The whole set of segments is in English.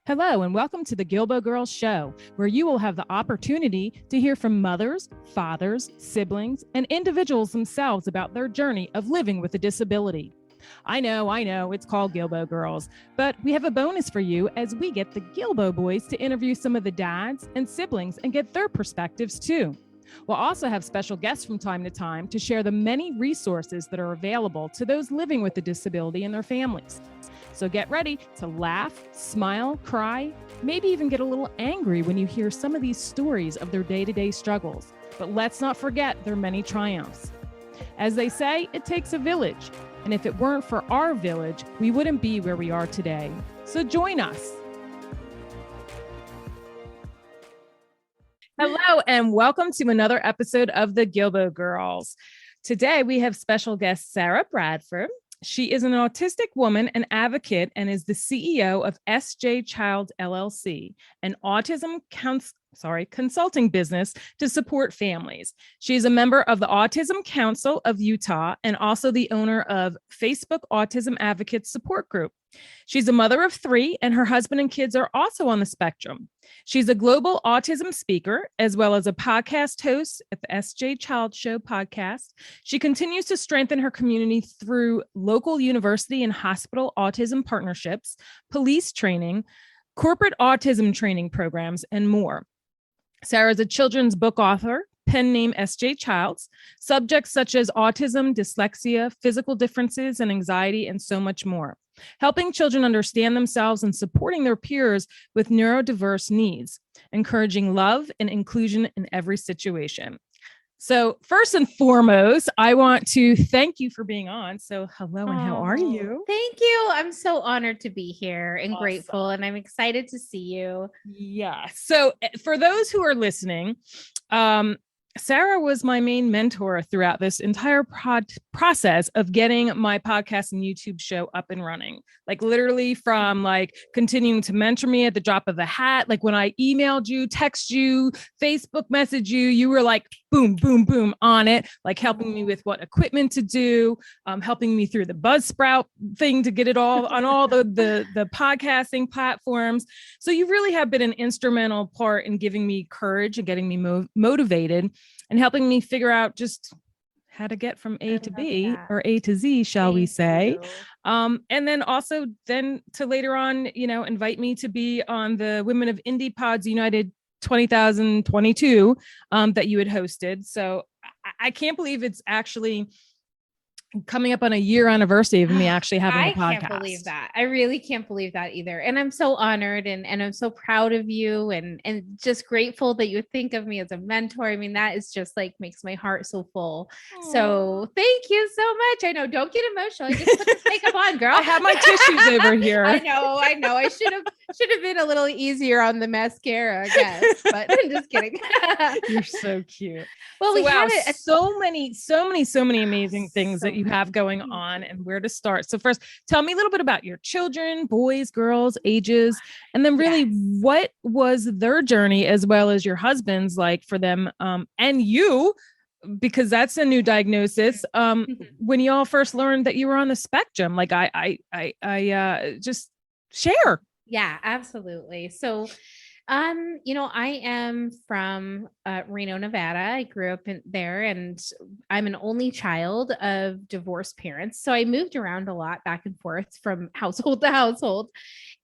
Hello, and welcome to the Guilbault Girls Show, where you will have the opportunity to hear from mothers, fathers, siblings, and individuals themselves about their journey of living with a disability. I know, it's called Guilbault Girls, but we have a bonus for you as we get the Guilbault boys to interview some of the dads and siblings and get their perspectives too. We'll also have special guests from time to time to share the many resources that are available to those living with a disability and their families. So get ready to laugh, smile, cry, maybe even get a little angry when you hear some of these stories of their day-to-day struggles. But let's not forget their many triumphs. As they say, it takes a village. And if it weren't for our village, we wouldn't be where we are today. So join us. Hello, and welcome to another episode of the Guilbault Girls. Today, we have special guest Sara Bradford. She is an autistic woman, an advocate, and is the CEO of SJ Child LLC, an autism consulting business to support families. She's a member of the Autism Council of Utah and also the owner of Facebook Autism Advocates Support Group. She's a mother of 3, and her husband and kids are also on the spectrum. She's a global autism speaker, as well as a podcast host at the SJ Child Show podcast. She continues to strengthen her community through local university and hospital autism partnerships, police training, corporate autism training programs, and more. Sara is a children's book author, pen name SJ Childs, subjects such as autism, dyslexia, physical differences, and anxiety, and so much more, helping children understand themselves and supporting their peers with neurodiverse needs, encouraging love and inclusion in every situation. So first and foremost, I want to thank you for being on. So hello, and how are you? Thank you. I'm so honored to be here and Awesome. grateful, and I'm excited to see you. Yeah. So for those who are listening, Sara was my main mentor throughout this entire process of getting my podcast and YouTube show up and running. Like literally from like continuing to mentor me at the drop of a hat. Like when I emailed you, text you, Facebook message you, you were like, boom, boom, boom on it, like helping me with what equipment to do, helping me through the Buzzsprout thing to get it all on all the podcasting platforms. So you really have been an instrumental part in giving me courage and getting me motivated and helping me figure out just how to get from A to B or A to Z, shall we say. And then also then to later on, invite me to be on the Women of Indie Pods United 2022 that you had hosted. So I can't believe it's actually coming up on a year anniversary of me actually having a podcast. I can't believe that. I really can't believe that either. And I'm so honored and I'm so proud of you and just grateful that you think of me as a mentor. I mean, that is just like makes my heart so full. Aww. So thank you so much. I know, don't get emotional. I just put this makeup on, girl. I have my tissues over here. I know. I should have been a little easier on the mascara, I guess, but I'm just kidding. You're so cute. Well, so, we have so many amazing things that you have going on and where to start. So first, tell me a little bit about your children, boys, girls, ages, and then really what was their journey as well as your husband's like for them and you, because that's a new diagnosis. When you all first learned that you were on the spectrum, like I just share. Yeah, absolutely. So I am from Reno, Nevada. I grew up there and I'm an only child of divorced parents. So I moved around a lot back and forth from household to household.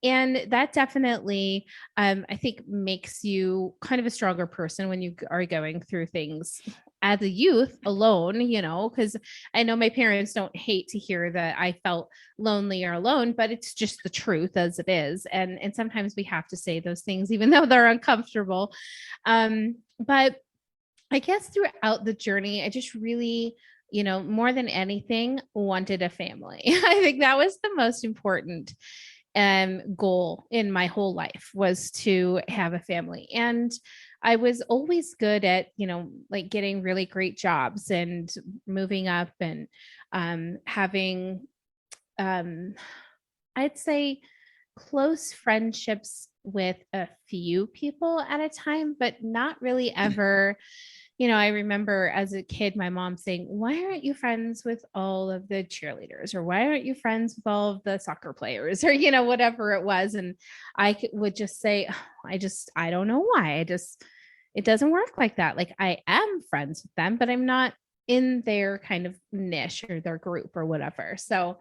And that definitely, I think, makes you kind of a stronger person when you are going through things as a youth alone, because I know my parents don't hate to hear that I felt lonely or alone, but it's just the truth as it is. And sometimes we have to say those things, even though they're uncomfortable. But I guess throughout the journey, I just really, more than anything, wanted a family. I think that was the most important goal in my whole life, was to have a family. And I was always good at, like getting really great jobs and moving up and having, I'd say, close friendships with a few people at a time, but not really ever I remember as a kid, my mom saying, why aren't you friends with all of the cheerleaders? Or why aren't you friends with all of the soccer players? Or, whatever it was. And would just say, I don't know why. It doesn't work like that. Like, I am friends with them, but I'm not in their kind of niche or their group or whatever. So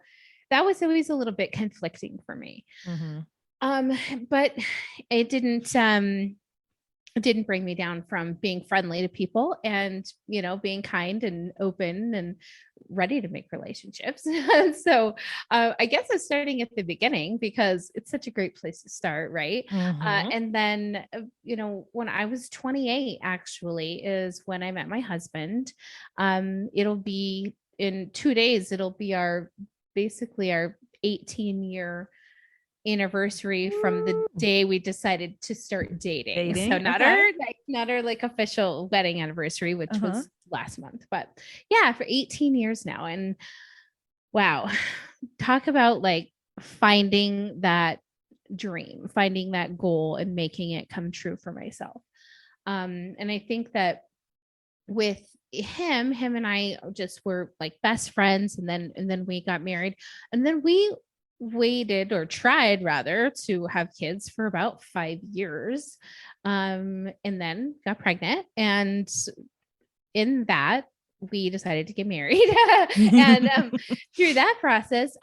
that was always a little bit conflicting for me. Mm-hmm. But it didn't bring me down from being friendly to people and, being kind and open and ready to make relationships. So I guess I'm starting at the beginning because it's such a great place to start. Right. Mm-hmm. And then, when I was 28, actually, is when I met my husband. It'll be in 2 days, it'll be basically our 18-year anniversary from the day we decided to start dating. So not our like official wedding anniversary, which was last month, but yeah, for 18 years now. And wow, talk about like finding that dream, finding that goal and making it come true for myself. And I think that with him and I just were like best friends, and then we got married, and then we waited, or tried rather, to have kids for about 5 years, and then got pregnant, and in that we decided to get married. And through that process,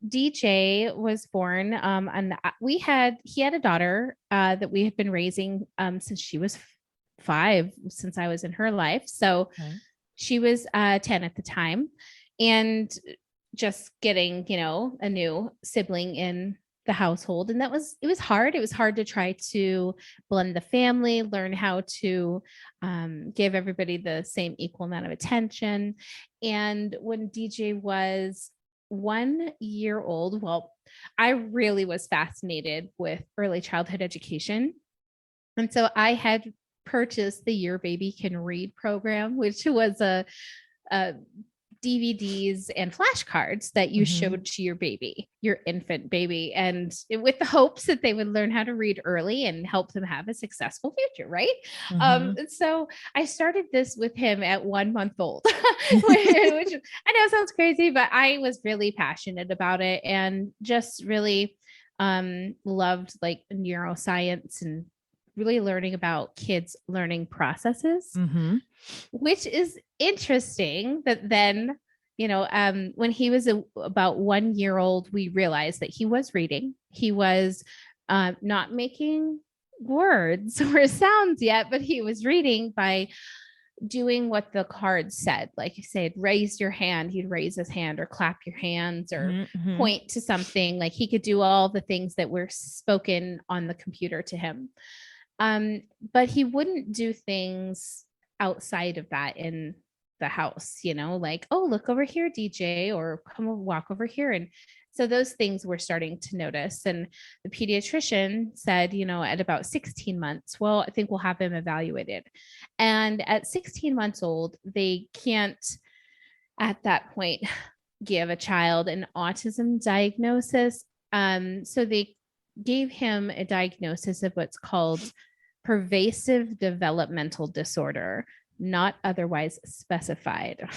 DJ was born, and he had a daughter that we had been raising since she was 5, since I was in her life. So she was 10 at the time, and just getting, a new sibling in the household. And it was hard. It was hard to try to blend the family, learn how to give everybody the same equal amount of attention. And when DJ was 1 year old, well, I really was fascinated with early childhood education. And so I had purchased the Your Baby Can Read program, which was a DVDs and flashcards that you showed to your baby, your infant baby, and with the hopes that they would learn how to read early and help them have a successful future, right? So I started this with him at 1 month old, which I know sounds crazy, but I was really passionate about it and just really loved like neuroscience and really learning about kids' learning processes, which is interesting that then, when he was about 1 year old, we realized that he was reading. He was not making words or sounds yet, but he was reading by doing what the card said. Like you said, raise your hand, he'd raise his hand, or clap your hands, or point to something. Like he could do all the things that were spoken on the computer to him. But he wouldn't do things outside of that in the house, like, oh, look over here, DJ, or come walk over here. And so those things we're starting to notice. And the pediatrician said, at about 16 months, well, I think we'll have him evaluated. And at 16 months old, they can't at that point give a child an autism diagnosis. So they gave him a diagnosis of what's called pervasive developmental disorder, not otherwise specified.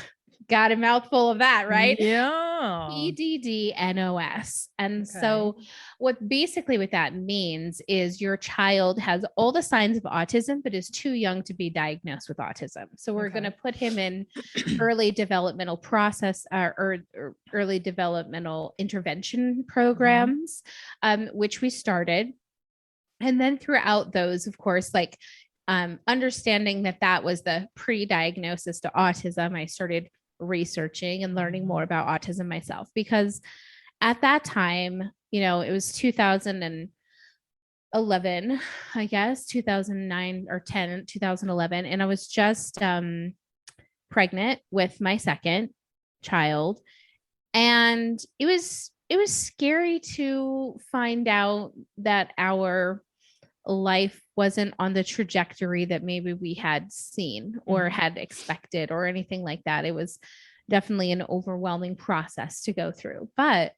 Got a mouthful of that, right? Yeah. PDD-NOS. And so what that means is your child has all the signs of autism, but is too young to be diagnosed with autism. So we're going to put him in early developmental process or early developmental intervention programs, which we started. And then throughout those, of course, like understanding that was the pre-diagnosis to autism, I started researching and learning more about autism myself, because at that time, it was 2011, I guess, 2009 or 2011. And I was just pregnant with my second child. And it was scary to find out that our life wasn't on the trajectory that maybe we had seen or had expected or anything like that. It was definitely an overwhelming process to go through, but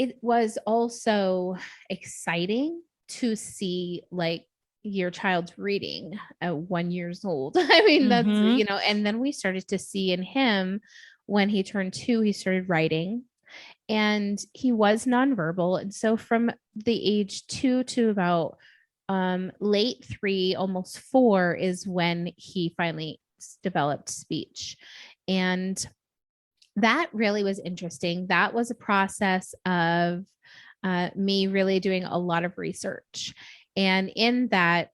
it was also exciting to see like your child's reading at 1 year old. I mean, that's, and then we started to see in him when he turned 2, he started writing and he was nonverbal. And so from the age 2 to about late 3, almost 4 is when he finally developed speech. And that really was interesting. That was a process of me really doing a lot of research. And in that,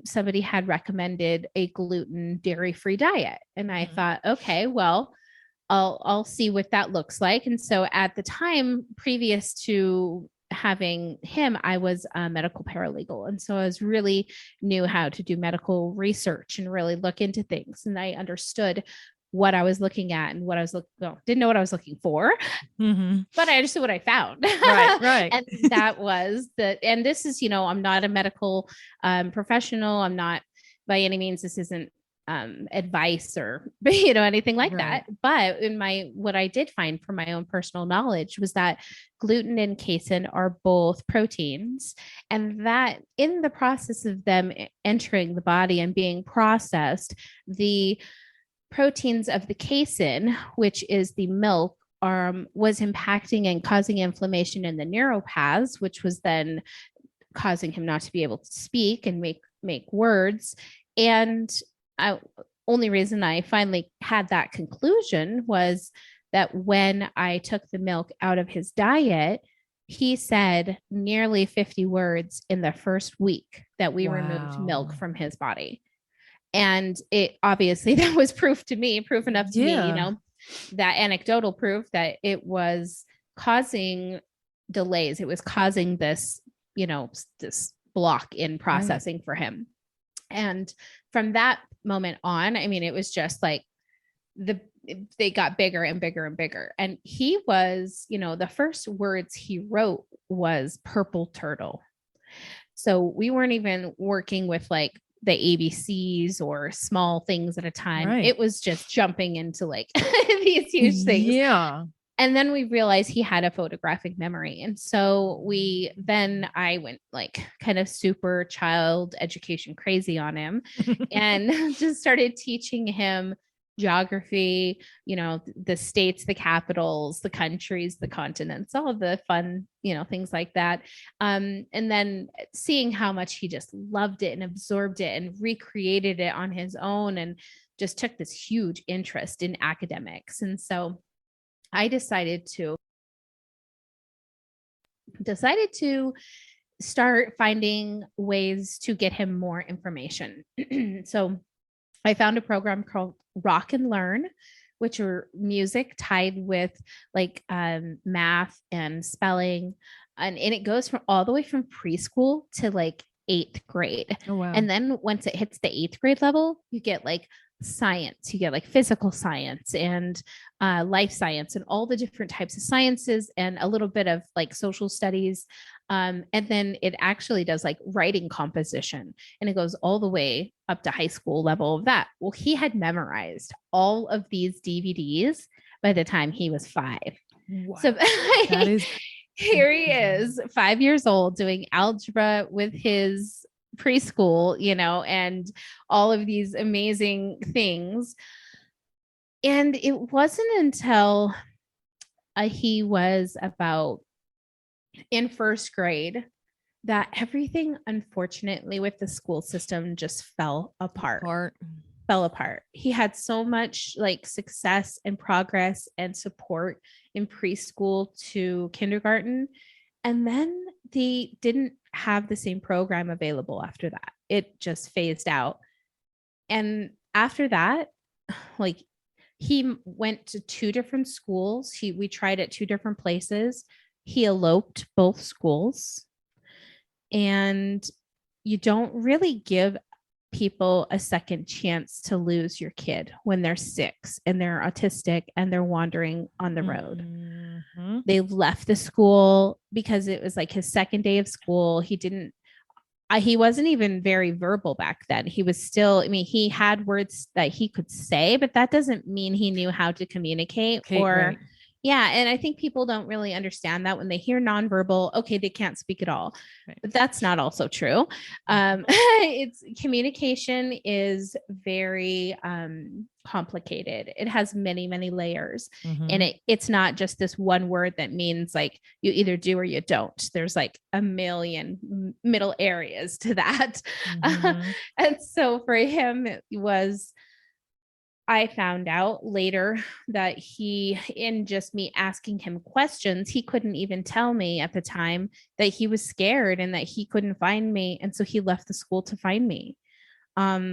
somebody had recommended a gluten dairy-free diet. And I thought, okay, well, I'll see what that looks like. And so at the time previous to having him, I was a medical paralegal. And so I was really knew how to do medical research and really look into things. And I understood what I was looking at and what I was didn't know what I was looking for, but I understood what I found. Right. And that was and this is, I'm not a medical professional. I'm not by any means, this isn't advice or, anything like that. But what I did find from my own personal knowledge was that gluten and casein are both proteins, and that in the process of them entering the body and being processed, the proteins of the casein, which is the milk, was impacting and causing inflammation in the neuropaths, which was then causing him not to be able to speak and make words. And only reason I finally had that conclusion was that when I took the milk out of his diet, he said nearly 50 words in the first week that we removed milk from his body. And it obviously, that was proof enough to me, that anecdotal proof that it was causing delays. It was causing this, this block in processing for him. And from that moment on, I mean, it was just like they got bigger and bigger and bigger. And he was, the first words he wrote was purple turtle. So we weren't even working with like the ABCs or small things at a time. It was just jumping into like these huge things. Yeah. And then we realized he had a photographic memory. And so I went like kind of super child education crazy on him and just started teaching him geography, the states, the capitals, the countries, the continents, all of the fun, things like that. And then seeing how much he just loved it and absorbed it and recreated it on his own and just took this huge interest in academics. And so I decided to start finding ways to get him more information. So I found a program called Rock and Learn, which are music tied with like math and spelling. And it goes from all the way from preschool to like 8th grade. Oh, wow. And then once it hits the 8th grade level, you get like science, you get like physical science and life science and all the different types of sciences and a little bit of like social studies. And then it actually does like writing composition, and it goes all the way up to high school level of that. Well, he had memorized all of these DVDs by the time he was 5. Wow. So that is here he is, 5 years old, doing algebra with his preschool, and all of these amazing things. And it wasn't until he was about in 1st grade that everything, unfortunately, with the school system just fell apart. He had so much like success and progress and support in preschool to kindergarten. And then they didn't have the same program available after that. It just phased out. And after that, like he went to 2 different schools. We tried at 2 different places. He eloped both schools. And you don't really give people a second chance to lose your kid when they're 6 and they're autistic and they're wandering on the road. Mm-hmm. They left the school because it was like his 2nd day of school. He wasn't even very verbal back then. He was still, he had words that he could say, but that doesn't mean he knew how to communicate Yeah. And I think people don't really understand that when they hear nonverbal, okay, they can't speak at all. Right. But that's not also true. It's communication is very complicated. It has many, many layers. And it's not just this one word that means like you either do or you don't. There's like a million middle areas to that. And so for him, it was, I found out later that in just me asking him questions, he couldn't even tell me at the time that he was scared and that he couldn't find me. And so he left the school to find me,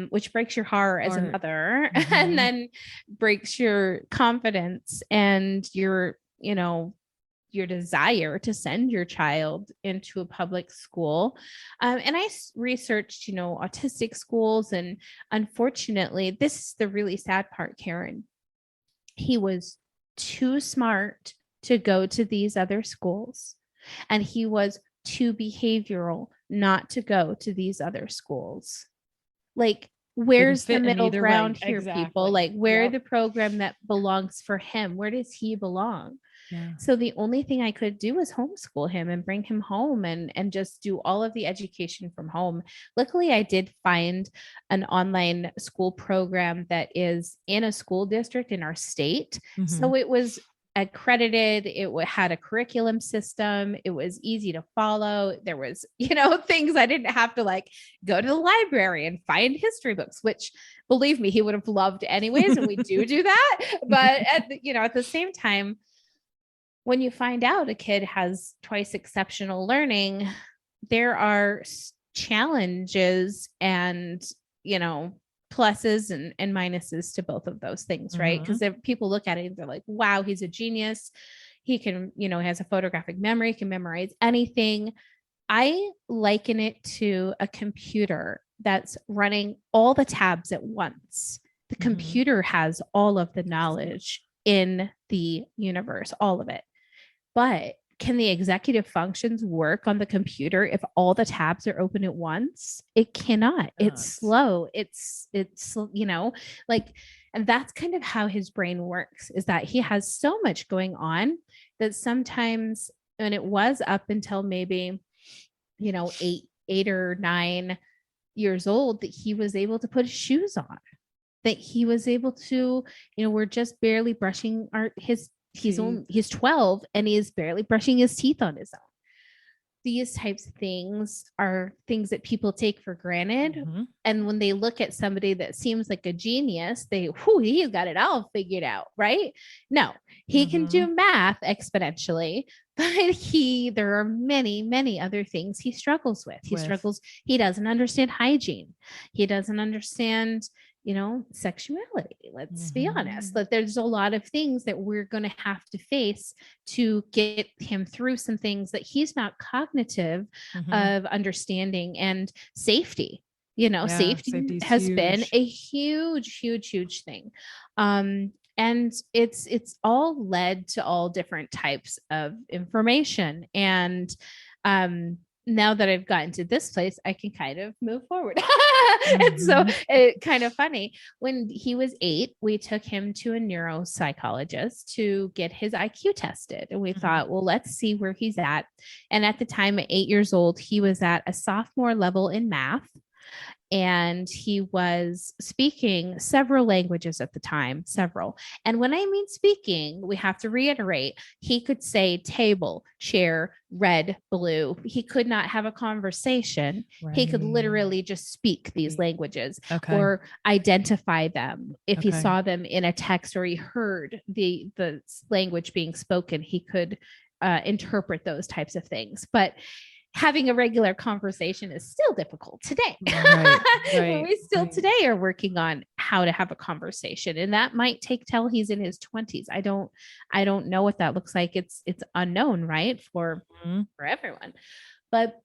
which breaks your heart as a mother and then breaks your confidence and your desire to send your child into a public school. And I researched, autistic schools. And unfortunately, this is the really sad part, Karen. He was too smart to go to these other schools. And he was too behavioral not to go to these other schools. Like, where's the middle ground here, people? Like, where the program that belongs for him? Where does he belong? Yeah. So the only thing I could do was homeschool him and bring him home and just do all of the education from home. Luckily, I did find an online school program that is in a school district in our state. So it was accredited. It had a curriculum system. It was easy to follow. There was, things I didn't have to like go to the library and find history books, which believe me, he would have loved anyways. And we do that. But at the same time, when you find out a kid has twice exceptional learning, there are challenges and, pluses and minuses to both of those things, right? Because if people look at it, they're like, wow, he's a genius. He can, has a photographic memory, can memorize anything. I liken it to a computer that's running all the tabs at once. The computer has all of the knowledge in the universe, all of it. But can the executive functions work on the computer if all the tabs are open at once? It cannot. It's slow. It's like, and that's kind of how his brain works, is that he has so much going on that sometimes, and it was up until maybe, 8 or 9 years old, that he was able to put his shoes on, that he was able to, we're just barely brushing he's 12 and he is barely brushing his teeth on his own. These types of things are things that people take for granted. And when they look at somebody that seems like a genius, he's got it all figured out, right? No, he can do math exponentially, but there are many, many other things he struggles with. He doesn't understand hygiene. He doesn't understand sexuality. Let's be honest, that there's a lot of things that we're going to have to face to get him through some things that he's not cognitive of understanding. And safety, safety has huge. Been a huge thing. And it's all led to all different types of information. And now that I've gotten to this place, I can kind of move forward. And so it's kind of funny. When he was 8, we took him to a neuropsychologist to get his IQ tested. And we thought, well, let's see where he's at. And at the time, at 8 years old, he was at a sophomore level in math. And he was speaking several languages at the time, several. And when I mean speaking, we have to reiterate, he could say table, chair, red, blue. He could not have a conversation. Right. He could literally just speak these languages or identify them. If he saw them in a text or he heard the language being spoken, he could interpret those types of things. But having a regular conversation is still difficult today. Right. We still today are working on how to have a conversation, and that might take till he's in his 20s. I don't know what that looks like. It's unknown, right? For everyone. But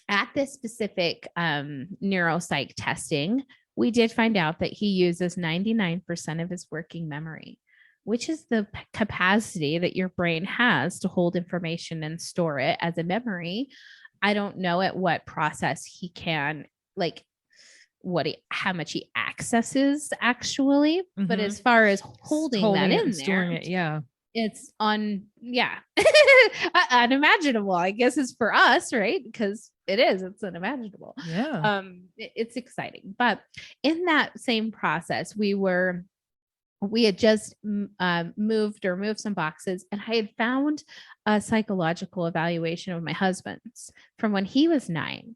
at this specific neuropsych testing, we did find out that he uses 99% of his working memory, which is the capacity that your brain has to hold information and store it as a memory. I don't know at what process he can, like how much he accesses actually, but as far as holding that in there, storing it, It's unimaginable, I guess, is for us, right? Because it's unimaginable. Yeah. It's exciting. But in that same process, we had just moved some boxes, and I had found a psychological evaluation of my husband's from when he was 9.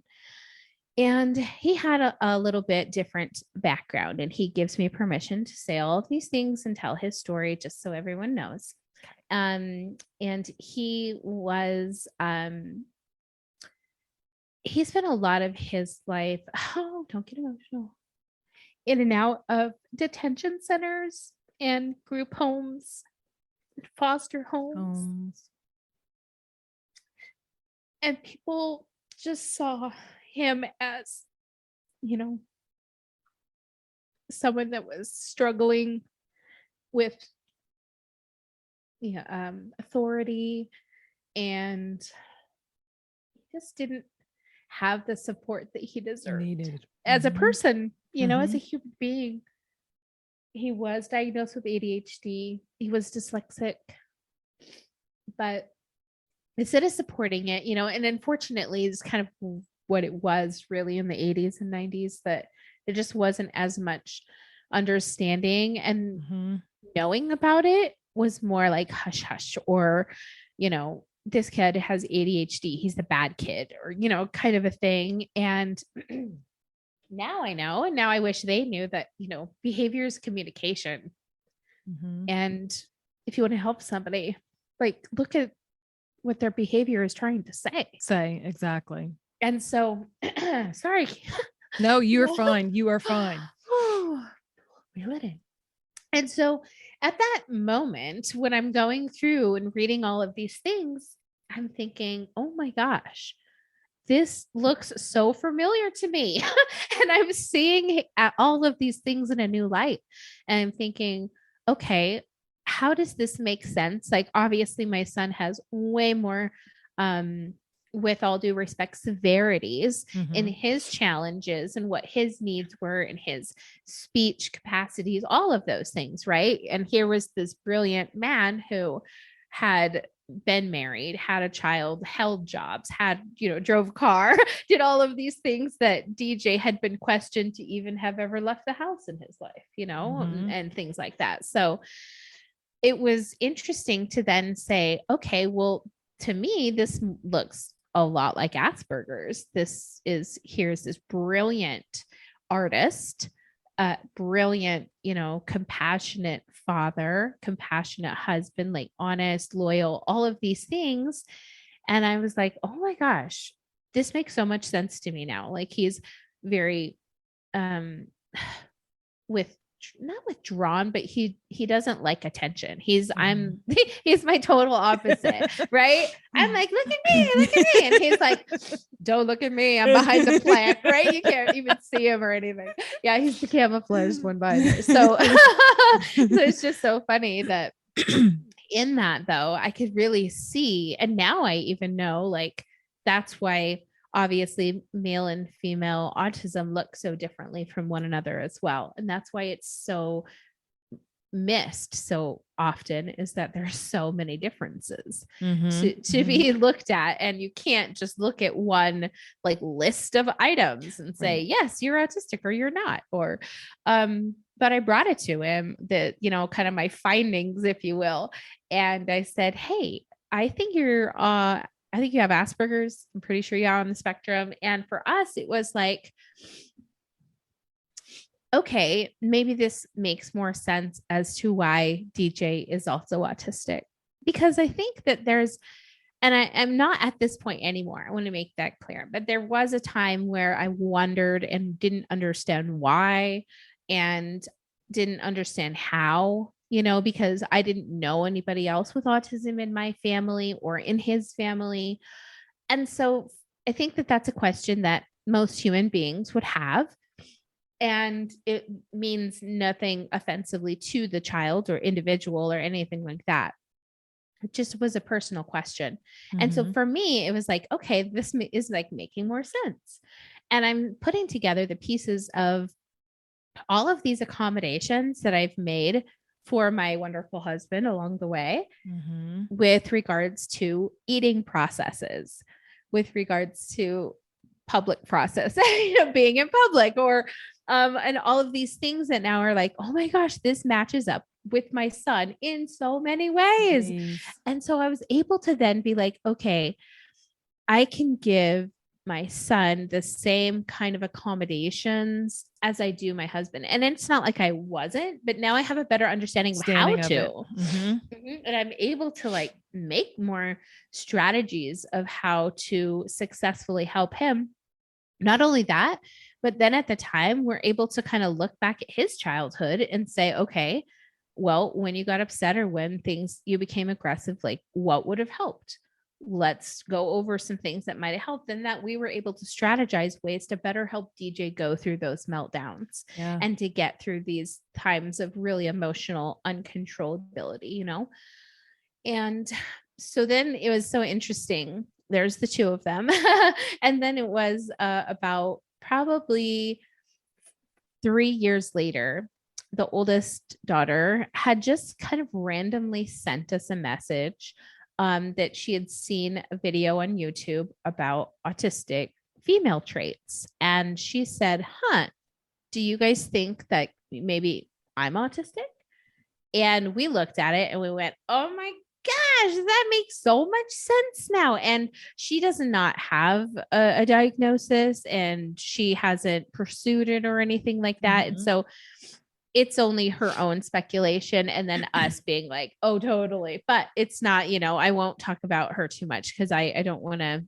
And he had a little bit different background, and he gives me permission to say all of these things and tell his story just so everyone knows. And he was he spent a lot of his life, oh, don't get emotional, in and out of detention centers and group homes, foster homes. And people just saw him as, someone that was struggling with authority, and just didn't have the support that he deserved Needed. as a person, as a human being. He was diagnosed with ADHD. He was dyslexic, but instead of supporting it, and unfortunately it's kind of what it was really in the 80s and 90s, that there just wasn't as much understanding, and knowing about it was more like hush hush, or this kid has ADHD, he's the bad kid, or kind of a thing. And now I know, and now I wish they knew that behavior is communication. And if you want to help somebody, like, look at what their behavior is trying to say exactly. And so sorry. No, you're fine. You are fine. Reel it in. And so at that moment, when I'm going through and reading all of these things, I'm thinking, oh my gosh, this looks so familiar to me. And I'm seeing all of these things in a new light. And I'm thinking, okay, how does this make sense? Like, obviously my son has way more, with all due respect, severities in his challenges and what his needs were and his speech capacities, all of those things, right? And here was this brilliant man who had been married, had a child, held jobs, had, drove a car, did all of these things that DJ had been questioned to even have ever left the house in his life, and things like that. So it was interesting to then say, okay, well, to me, this looks a lot like Asperger's. Here's this brilliant artist, brilliant, compassionate father, compassionate husband, like honest, loyal, all of these things. And I was like, oh my gosh, this makes so much sense to me now. Like, he's very, not withdrawn, but he doesn't like attention. He's my total opposite, right? I'm like, look at me. And he's like, don't look at me, I'm behind the plant, right? You can't even see him or anything. Yeah, he's the camouflaged one behind there. So it's just so funny that in that, though, I could really see, and now I even know, like, that's why obviously male and female autism look so differently from one another as well. And that's why it's so missed so often, is that there's so many differences to be looked at. And you can't just look at one like list of items and say, yes, you're autistic or you're not. Or, but I brought it to him, that, kind of my findings, if you will. And I said, hey, I think you have Asperger's. I'm pretty sure you're on the spectrum. And for us, it was like, okay, maybe this makes more sense as to why DJ is also autistic. Because I think that and I'm not at this point anymore, I want to make that clear, but there was a time where I wondered and didn't understand why, and didn't understand how, because I didn't know anybody else with autism in my family or in his family. And so I think that that's a question that most human beings would have. And it means nothing offensively to the child or individual or anything like that. It just was a personal question. And so for me, it was like, okay, this is like making more sense. And I'm putting together the pieces of all of these accommodations that I've made for my wonderful husband along the way Mm-hmm. with regards to eating processes, with regards to public process, being in public, or and all of these things that now are like, oh my gosh, this matches up with my son in so many ways. Nice. And so I was able to then be like, okay, I can give my son the same kind of accommodations as I do my husband. And it's not like I wasn't, but now I have a better understanding of how to. Mm-hmm. And I'm able to like make more strategies of how to successfully help him. Not only that, but then at the time, we're able to kind of look back at his childhood and say, okay, well, when you got upset or when you became aggressive, like what would have helped? Let's go over some things that might have helped. And that we were able to strategize ways to better help DJ go through those meltdowns and to get through these times of really emotional uncontrollability, And so then it was so interesting. There's the two of them. And then it was about probably 3 years later, the oldest daughter had just kind of randomly sent us a message that she had seen a video on YouTube about autistic female traits. And she said, do you guys think that maybe I'm autistic? And we looked at it and we went, oh my gosh, that makes so much sense now. And she does not have a diagnosis and she hasn't pursued it or anything like that. Mm-hmm. And so it's only her own speculation and then us being like, oh, totally. But it's not, I won't talk about her too much because I don't want to.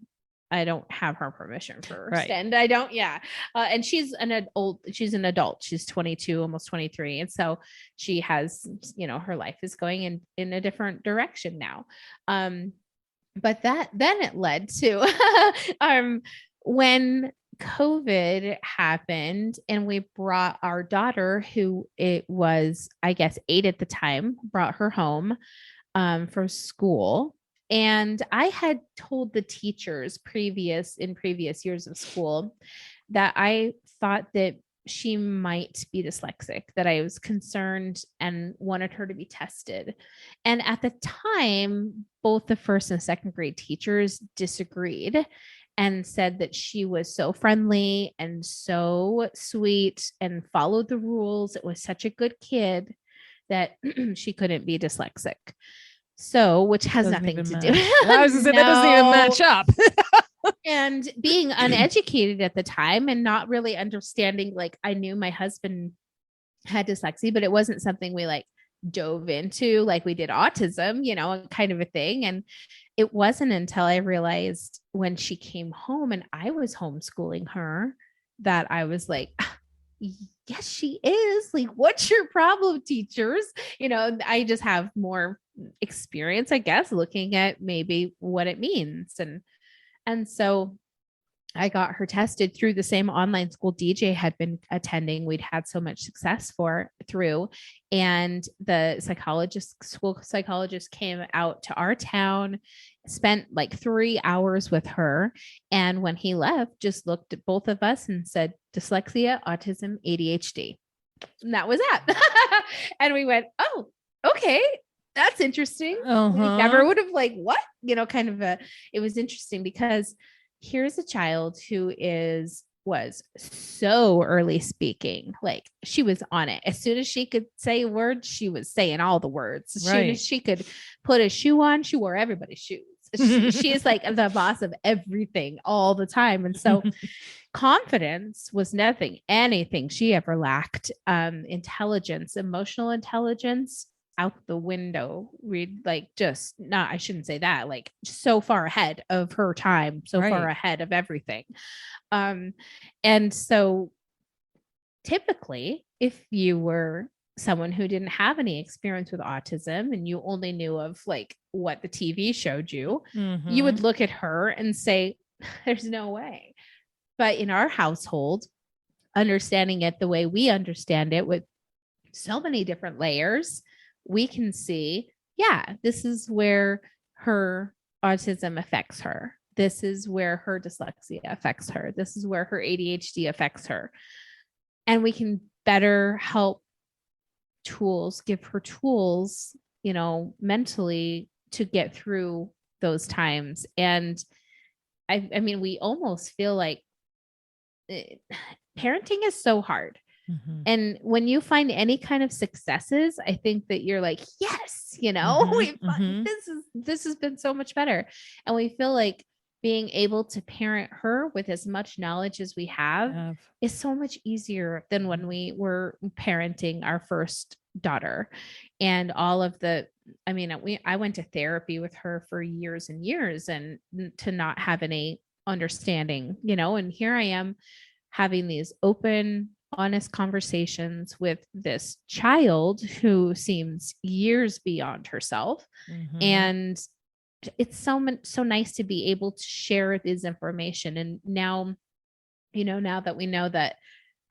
I don't have her permission first. Right. And I don't, and she's an adult. She's 22, almost 23. And so she has, her life is going in a different direction now. But then it led to, when COVID happened and we brought our daughter, who it was, I guess, 8 at the time, brought her home, from school. And I had told the teachers in previous years of school that I thought that she might be dyslexic, that I was concerned and wanted her to be tested. And at the time, both the first and second grade teachers disagreed and said that she was so friendly and so sweet and followed the rules. It was such a good kid that she couldn't be dyslexic. So, which has nothing to do. I was going to say, that doesn't even match up. And being uneducated at the time and not really understanding, like I knew my husband had dyslexia, but it wasn't something we like dove into like we did autism, kind of a thing. And it wasn't until I realized when she came home and I was homeschooling her that I was like, yes, she is. Like, what's your problem, teachers? I just have more experience, I guess, looking at maybe what it means. And so I got her tested through the same online school DJ had been attending. We'd had so much success through, and the school psychologist came out to our town, spent like 3 hours with her. And when he left, just looked at both of us and said, dyslexia, autism, ADHD. And that was it. And we went, oh, okay. That's interesting. We never would have like, what, it was interesting because here's a child who was so early speaking. Like she was on it. As soon as she could say a word, she was saying all the words. As soon as she could put a shoe on, she wore everybody's shoes. She is like the boss of everything all the time. And so confidence was anything she ever lacked. Intelligence, emotional intelligence, out the window. We'd like I shouldn't say that, like so far ahead of her time, far ahead of everything. And so typically if you were someone who didn't have any experience with autism and you only knew of like what the TV showed you, you would look at her and say, there's no way. But in our household, understanding it the way we understand it with so many different layers, we can see, this is where her autism affects her. This is where her dyslexia affects her. This is where her ADHD affects her. And we can better help tools, give her tools, mentally to get through those times. And I mean, we almost feel like parenting is so hard. Mm-hmm. And when you find any kind of successes, I think that you're like, yes, Mm-hmm. this has been so much better. And we feel like being able to parent her with as much knowledge as we have is so much easier than when we were parenting our first daughter. And all of I went to therapy with her for years and years, and to not have any understanding, and here I am having these open, honest conversations with this child who seems years beyond herself. Mm-hmm. And it's so nice to be able to share this information. And now, now that we know that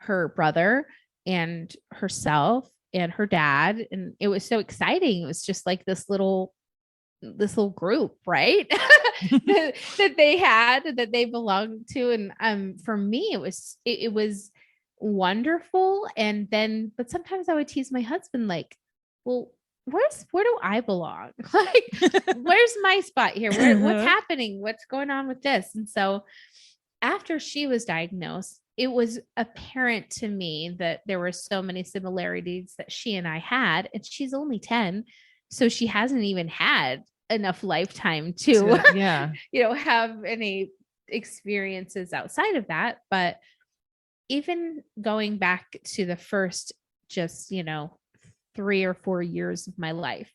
her brother and herself and her dad, and it was so exciting. It was just like this little group, right? that they had, that they belonged to. And for me, it was wonderful. And then, but sometimes I would tease my husband, like, well, where do I belong? Like, where's my spot here? What's happening? What's going on with this? And so after she was diagnosed, it was apparent to me that there were so many similarities that she and I had, and she's only 10. So she hasn't even had enough lifetime to have any experiences outside of that. But even going back to the first, just, 3 or 4 years of my life,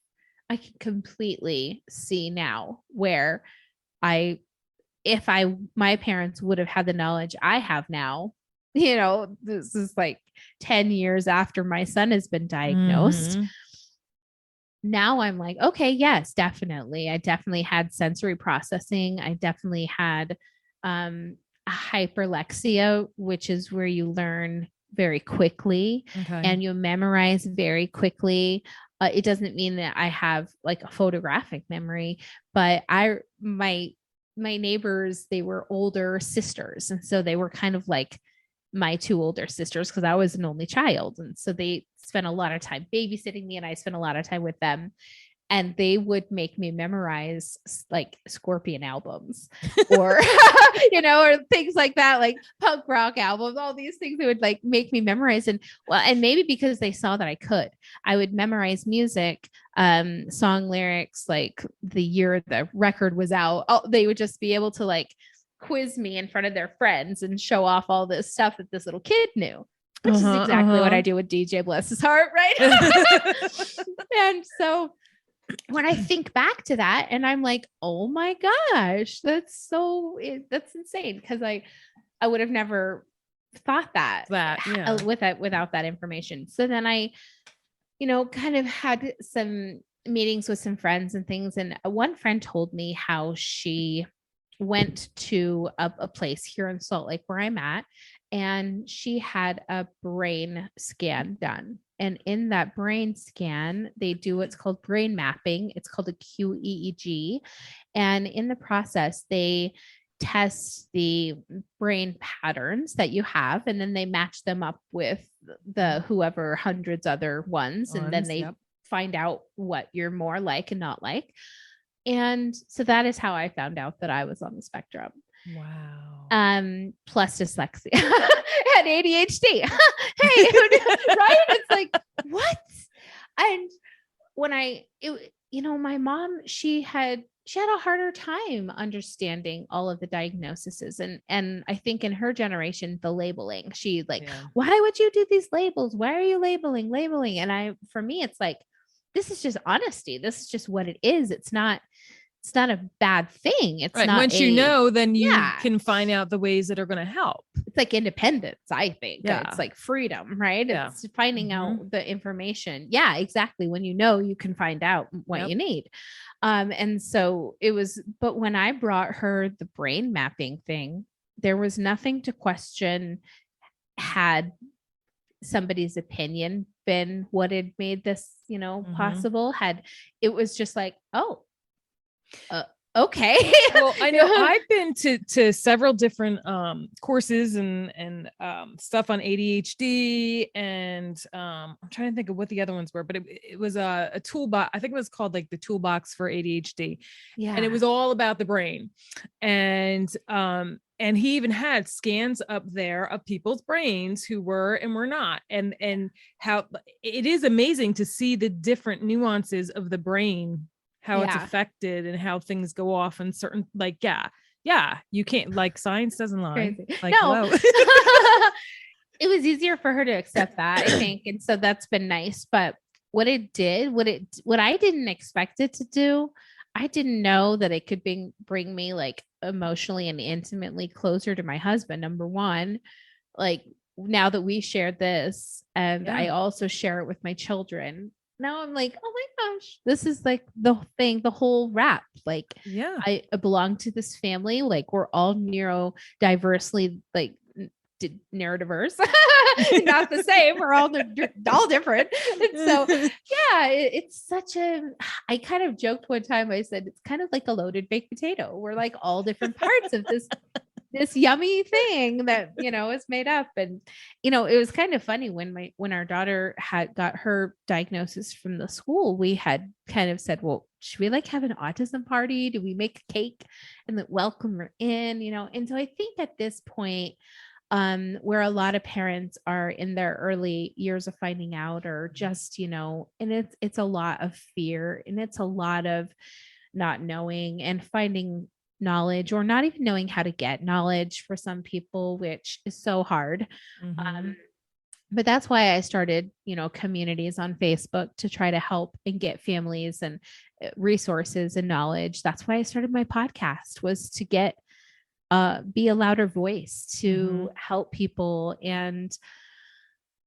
I can completely see now where if my parents would have had the knowledge I have now, this is like 10 years after my son has been diagnosed. Mm-hmm. Now I'm like, okay, yes, definitely. I definitely had sensory processing. I definitely had hyperlexia, which is where you learn very quickly and you memorize very quickly. It doesn't mean that I have like a photographic memory, but my neighbors, they were older sisters. And so they were kind of like my 2 older sisters, because I was an only child. And so they spent a lot of time babysitting me, and I spent a lot of time with them. And they would make me memorize like Scorpion albums or, or things like that, like punk rock albums, all these things they would like make me memorize. And maybe because they saw that I would memorize music, song lyrics, like the year the record was out. They would just be able to like quiz me in front of their friends and show off all this stuff that this little kid knew, which is exactly what I do with DJ Bless His Heart, right? And so when I think back to that, and I'm like, oh my gosh, that's insane, because I would have never thought that without that information. So then I, kind of had some meetings with some friends and things, and one friend told me how she went to a place here in Salt Lake where I'm at, and she had a brain scan done. And in that brain scan, they do what's called brain mapping. It's called a QEEG. And in the process, they test the brain patterns that you have, and then they match them up with the whoever hundreds other ones. And then they find out what you're more like and not like. And so that is how I found out that I was on the spectrum. Wow. Plus dyslexia and ADHD. Hey, right? It's like, what? And when my mom, she had a harder time understanding all of the diagnoses. And I think in her generation, the labeling, she like, why would you do these labels? Why are you labeling? And for me, it's like, this is just honesty. This is just what it is. It's not a bad thing. It's right. not Once you know, then you can find out the ways that are going to help. It's like independence, I think. Yeah. It's like freedom, right? Yeah. It's finding out the information. Yeah, exactly. When you know, you can find out what you need. And so it was, but when I brought her the brain mapping thing, there was nothing to question. Had somebody's opinion been what had made this, possible? It was just like, Okay. Well, I know I've been to several different courses and stuff on ADHD, and I'm trying to think of what the other ones were, but it was a toolbox. I think it was called like the toolbox for ADHD. And it was all about the brain. And he even had scans up there of people's brains who were and were not, and how it is amazing to see the different nuances of the brain, how it's affected and how things go off in certain, like, you can't, like, science doesn't lie. Crazy. Like, no. It was easier for her to accept that, I think. And so that's been nice. But what I didn't expect it to do, I didn't know that it could bring me like emotionally and intimately closer to my husband. Number one, like now that we shared this, and I also share it with my children. Now I'm like, oh my gosh, this is like the thing, the whole wrap. Like, I belong to this family. Like, we're all neurodiversely, like, neurodiverse, not the same. We're all different. And so, it's such I kind of joked one time. I said, it's kind of like a loaded baked potato. We're like all different parts of this yummy thing that, is made up. And, it was kind of funny when our daughter had got her diagnosis from the school, we had kind of said, well, should we like have an autism party? Do we make a cake and welcome her in, And so I think at this point, where a lot of parents are in their early years of finding out, or just, and it's a lot of fear, and it's a lot of not knowing and finding knowledge, or not even knowing how to get knowledge for some people, which is so hard. But that's why I started, communities on Facebook to try to help and get families and resources and knowledge. That's why I started my podcast, was to get be a louder voice to help people. And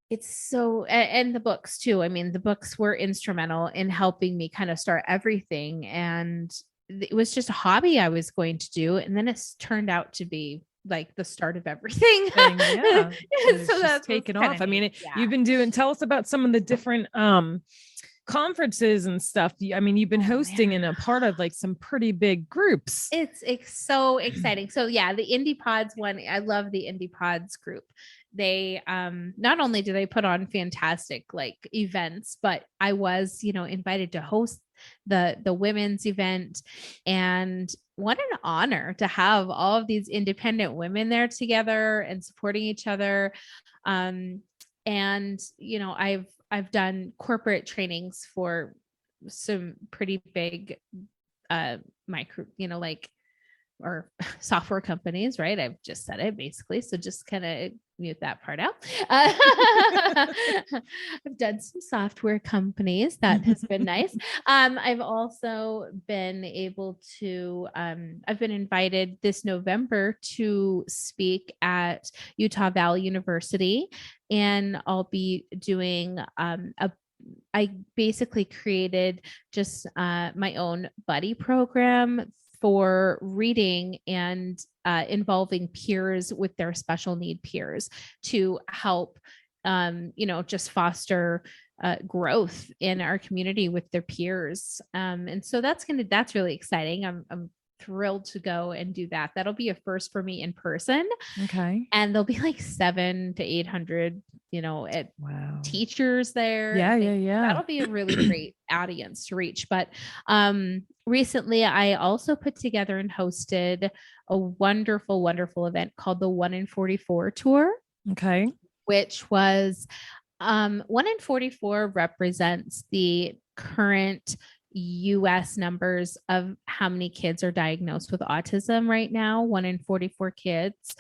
it's so, and the books too. I mean, the books were instrumental in helping me kind of start everything. And it was just a hobby I was going to do. And then it's turned out to be like the start of everything. So that's taken off. I mean, you've been tell us about some of the different conferences and stuff. I mean, you've been hosting and a part of like some pretty big groups. It's so exciting. So the Indie Pods one, I love the Indie Pods group. They not only do they put on fantastic like events, but I was, invited to host the women's event. And what an honor to have all of these independent women there together and supporting each other. And I've done corporate trainings for some pretty big micro, or software companies, right? I've just said it basically. So just kind of mute that part out. I've done some software companies. That has been nice. I've also been able to, I've been invited this November to speak at Utah Valley University, and I'll be doing I basically created just my own buddy program for reading and involving peers with their special need peers to help, just foster growth in our community with their peers. And so that's really exciting. I'm thrilled to go and do that. That'll be a first for me in person. Okay. And there'll be like 700 to 800, teachers there. Yeah. That'll be a really great audience to reach. But recently I also put together and hosted a wonderful, wonderful event called the 1 in 44 tour. Okay. Which was 1 in 44 represents the current US numbers of how many kids are diagnosed with autism right now, 1 in 44 kids.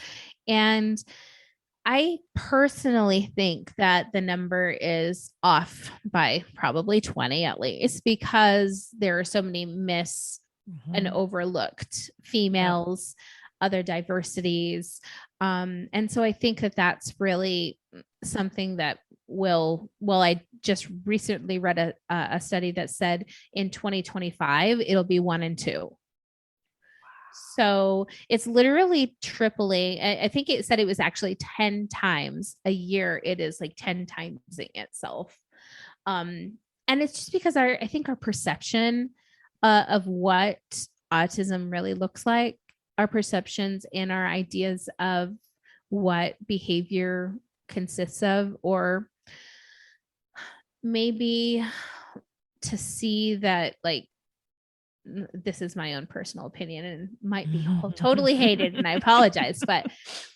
And I personally think that the number is off by probably 20 at least, because there are so many and overlooked females, other diversities. And so I think that that's really something that I just recently read a study that said in 2025, it'll be 1 in 2. So it's literally tripling. I think it said it was actually 10 times a year. It is like 10 times itself. And it's just because I think our perception of what autism really looks like, our perceptions and our ideas of what behavior consists of, or maybe to see that, like, this is my own personal opinion and might be totally hated, and I apologize, but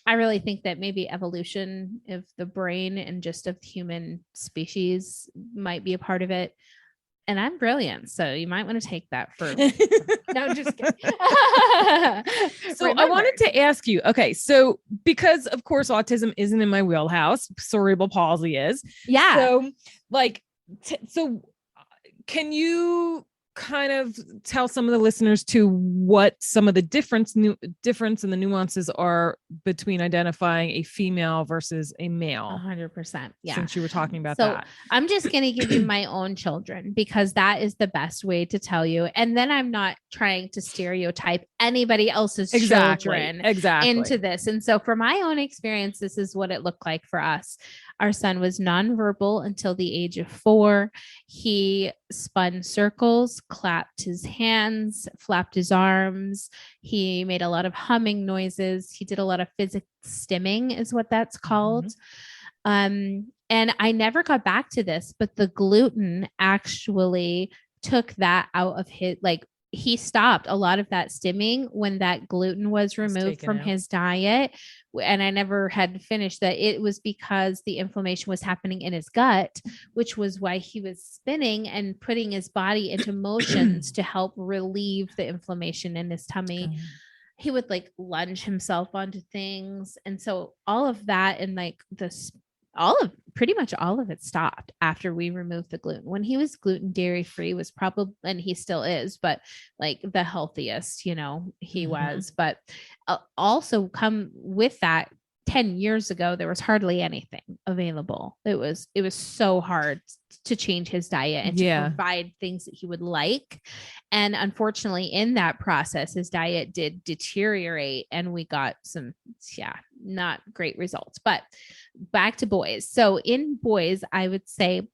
I really think that maybe evolution of the brain and just of the human species might be a part of it. And I'm brilliant, so you might want to take that for no, just kidding. So I wanted to ask you, okay, so because of course autism isn't in my wheelhouse, cerebral palsy is. Yeah. So like, so can you kind of tell some of the listeners to what some of the difference and the nuances are between identifying a female versus a male? 100%. Yeah. Since you were talking about so that. I'm just going to give you my own children, because that is the best way to tell you. And then I'm not trying to stereotype anybody else's children into this. And so for my own experience, this is what it looked like for us. Our son was nonverbal until the age of 4. He spun circles, clapped his hands, flapped his arms. He made a lot of humming noises. He did a lot of physics stimming, is what that's called. And I never got back to this, but the gluten actually took that out of his, like, he stopped a lot of that stimming when that gluten was removed from his diet. And I never had finished that. It was because the inflammation was happening in his gut, which was why he was spinning and putting his body into motions to help relieve the inflammation in his tummy. Okay. He would like lunge himself onto things. And so all of that, and like this, pretty much all of it stopped after we removed the gluten. When he was gluten dairy free was probably, and he still is, but like the healthiest, he was. But also come with that, 10 years ago, there was hardly anything available. It was so hard to change his diet and to provide things that he would like. And unfortunately, in that process, his diet did deteriorate and we got some, not great results. But back to boys. So in boys, I would say,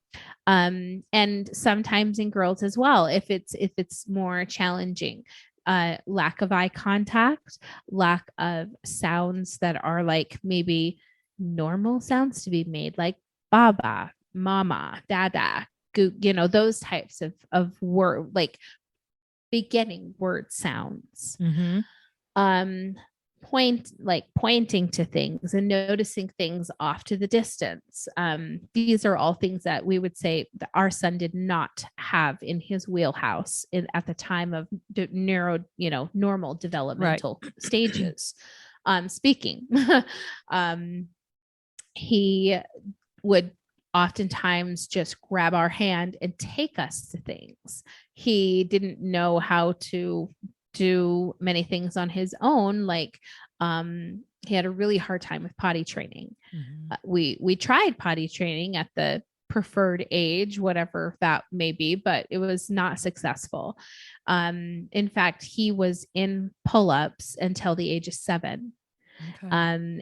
and sometimes in girls as well, if it's more challenging, lack of eye contact, lack of sounds that are like maybe normal sounds to be made, like baba, mama, dada, those types of word, like beginning word sounds. Pointing to things and noticing things off to the distance. These are all things that we would say that our son did not have in his wheelhouse at the time of normal developmental stages. Speaking, he would oftentimes just grab our hand and take us to things. He didn't know how to do many things on his own. Like, he had a really hard time with potty training. We tried potty training at the preferred age, whatever that may be, but it was not successful. In fact, he was in pull-ups until the age of 7. Okay.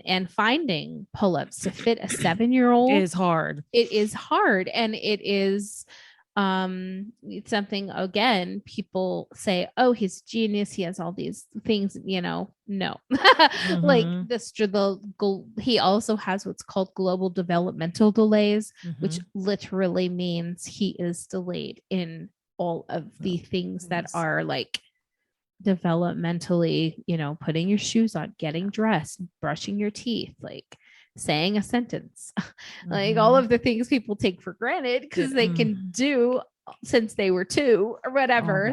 And finding pull-ups to fit a 7-year-old is hard. It is hard. And it is it's something, again, people say, oh, he's genius, he has all these things, no. Like he also has what's called global developmental delays, which literally means he is delayed in all of the things that are like developmentally, putting your shoes on, getting dressed, brushing your teeth, like saying a sentence, like all of the things people take for granted because they can do since they were 2 or whatever.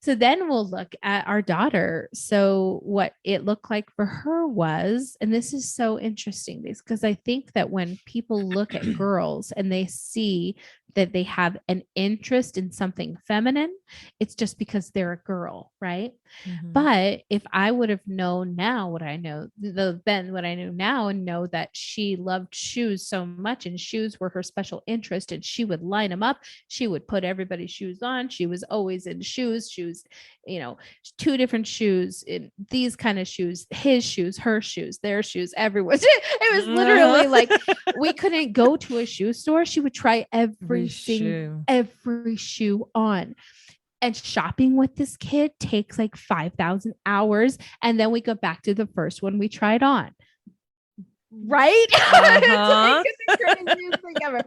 So then we'll look at our daughter. So what it looked like for her was, and this is so interesting because I think that when people look at girls and they see that they have an interest in something feminine, it's just because they're a girl, right? But if I would have known now what I know, then what I know now, and know that she loved shoes so much and shoes were her special interest and she would line them up, she would put everybody's shoes on. She was always in shoes, 2 different shoes, in these kind of shoes, his shoes, her shoes, their shoes, everyone's. It was literally like we couldn't go to a shoe store. She would try every shoe on. And shopping with this kid takes like 5,000 hours. And then we go back to the first one we tried on. Right? Uh-huh. It's like the craziest thing ever.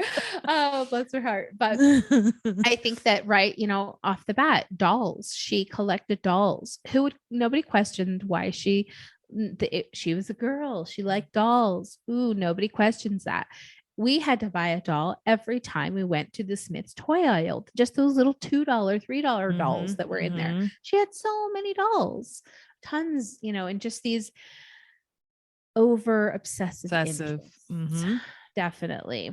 Oh, bless her heart. But I think that, right, off the bat, dolls. She collected dolls. Nobody questioned why she was a girl. She liked dolls. Ooh, nobody questions that. We had to buy a doll every time we went to the Smith's toy aisle, just those little $2, $3 dolls that were in there. She had so many dolls, tons, and just these over obsessive interests. Definitely.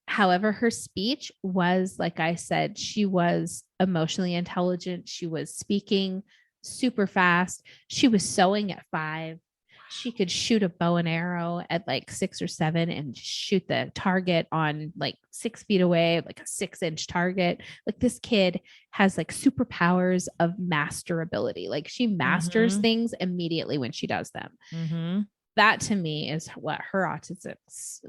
However, her speech was, like I said, she was emotionally intelligent. She was speaking super fast. She was sewing at 5. She could shoot a bow and arrow at like 6 or 7 and shoot the target on like 6 feet away, like a 6-inch target. Like, this kid has like superpowers of masterability. Like, she masters things immediately when she does them. That to me is what her autistic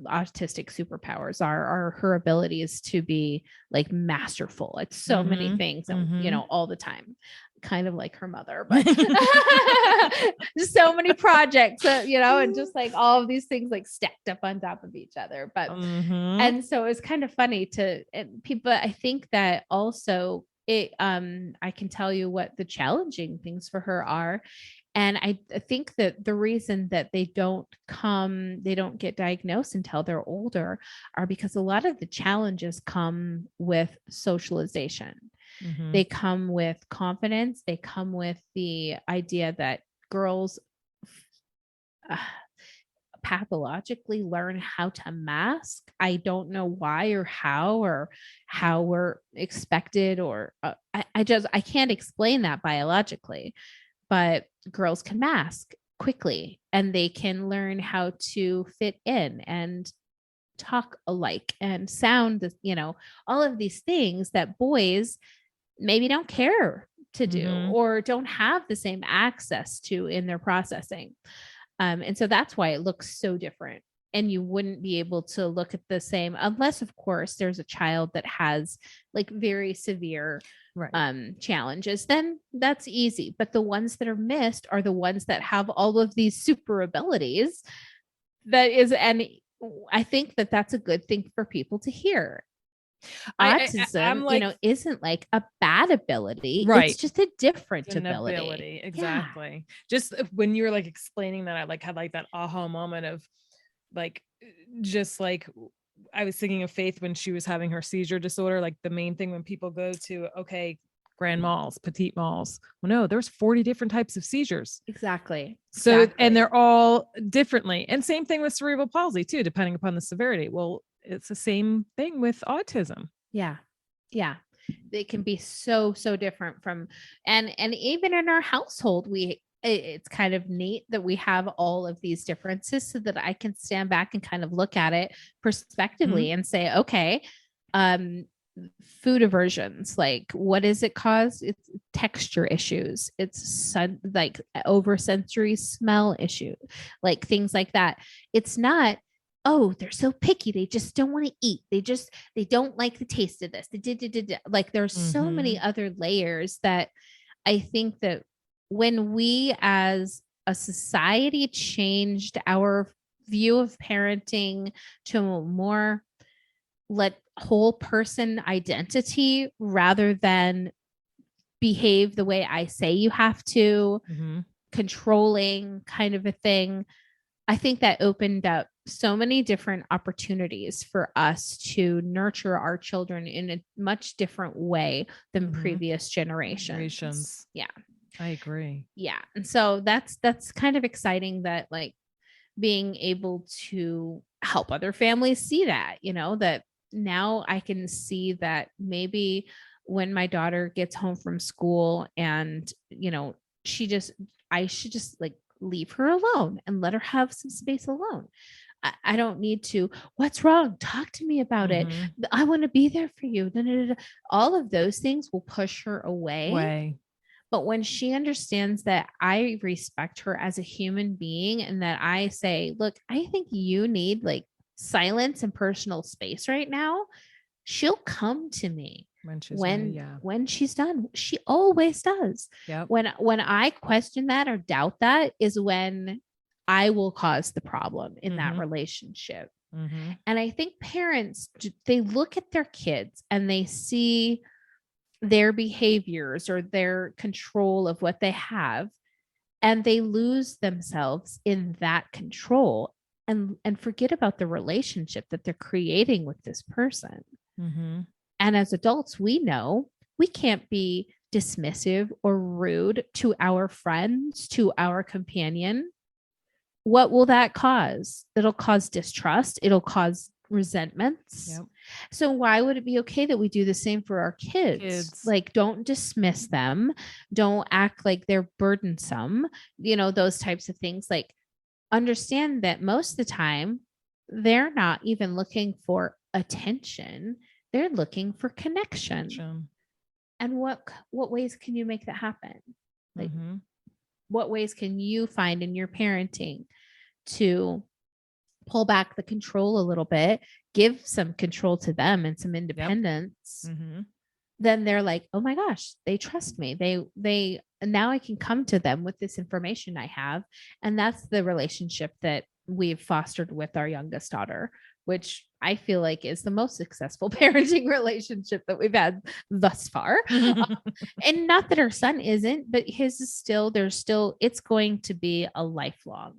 superpowers are her abilities to be like masterful at so many things, and all the time, kind of like her mother, but so many projects, and just like all of these things like stacked up on top of each other. But and so it's kind of funny people. I think that also I can tell you what the challenging things for her are. And I think that the reason that they don't get diagnosed until they're older are because a lot of the challenges come with socialization. They come with confidence. They come with the idea that girls pathologically learn how to mask. I don't know why or how we're expected, or I can't explain that biologically. But girls can mask quickly, and they can learn how to fit in and talk alike and sound, all of these things that boys maybe don't care to do or don't have the same access to in their processing. And so that's why it looks so different. And you wouldn't be able to look at the same, unless, of course, there's a child that has like very severe challenges, then that's easy. But the ones that are missed are the ones that have all of these super abilities. And I think that that's a good thing for people to hear. Autism, isn't like a bad ability. Right. It's just a different ability. Exactly. Yeah. Just when you were like explaining that, I had like that aha moment of like, just like, I was thinking of Faith when she was having her seizure disorder. Like, the main thing when people go to, grand malls, petite malls. Well, no, there's 40 different types of seizures. Exactly. So, and they're all differently. And same thing with cerebral palsy too, depending upon the severity. Well, it's the same thing with autism. Yeah. Yeah. They can be so different from, and even in our household, it's kind of neat that we have all of these differences so that I can stand back and kind of look at it prospectively and say, okay, food aversions, like, what does it cause? It's texture issues. It's like oversensory smell issue, like things like that. It's not, oh, they're so picky, they just don't want to eat. They don't like the taste of this. Like, there's so many other layers that I think that when we as a society changed our view of parenting to a more whole person identity rather than behave the way I say you have to, controlling kind of a thing, I think that opened up so many different opportunities for us to nurture our children in a much different way than previous generations. Yeah. I agree. Yeah. And so that's kind of exciting, that like being able to help other families see that, that now I can see that maybe when my daughter gets home from school and, I should just like leave her alone and let her have some space alone. I don't need to, what's wrong? Talk to me about it. I want to be there for you. All of those things will push her away. But when she understands that I respect her as a human being, and that I say, look, I think you need like silence and personal space right now, she'll come to me. When she's ready, yeah. When she's done. She always does. Yep. When I question that or doubt that is when I will cause the problem in that relationship. And I think parents, they look at their kids and they see their behaviors or their control of what they have, and they lose themselves in that control and forget about the relationship that they're creating with this person. And as adults, we know we can't be dismissive or rude to our friends, to our companion. What will that cause? It'll cause distrust. It'll cause resentments. Yep. So why would it be okay that we do the same for our kids? Like, don't dismiss them. Don't act like they're burdensome. Those types of things. Like, understand that most of the time, they're not even looking for attention. They're looking for connection. And what ways can you make that happen? Like, what ways can you find in your parenting to pull back the control a little bit, give some control to them and some independence? Then they're like, oh my gosh, they trust me. They now I can come to them with this information I have. And that's the relationship that we've fostered with our youngest daughter, which I feel like is the most successful parenting relationship that we've had thus far. And not that our son isn't, but his is still, it's going to be a lifelong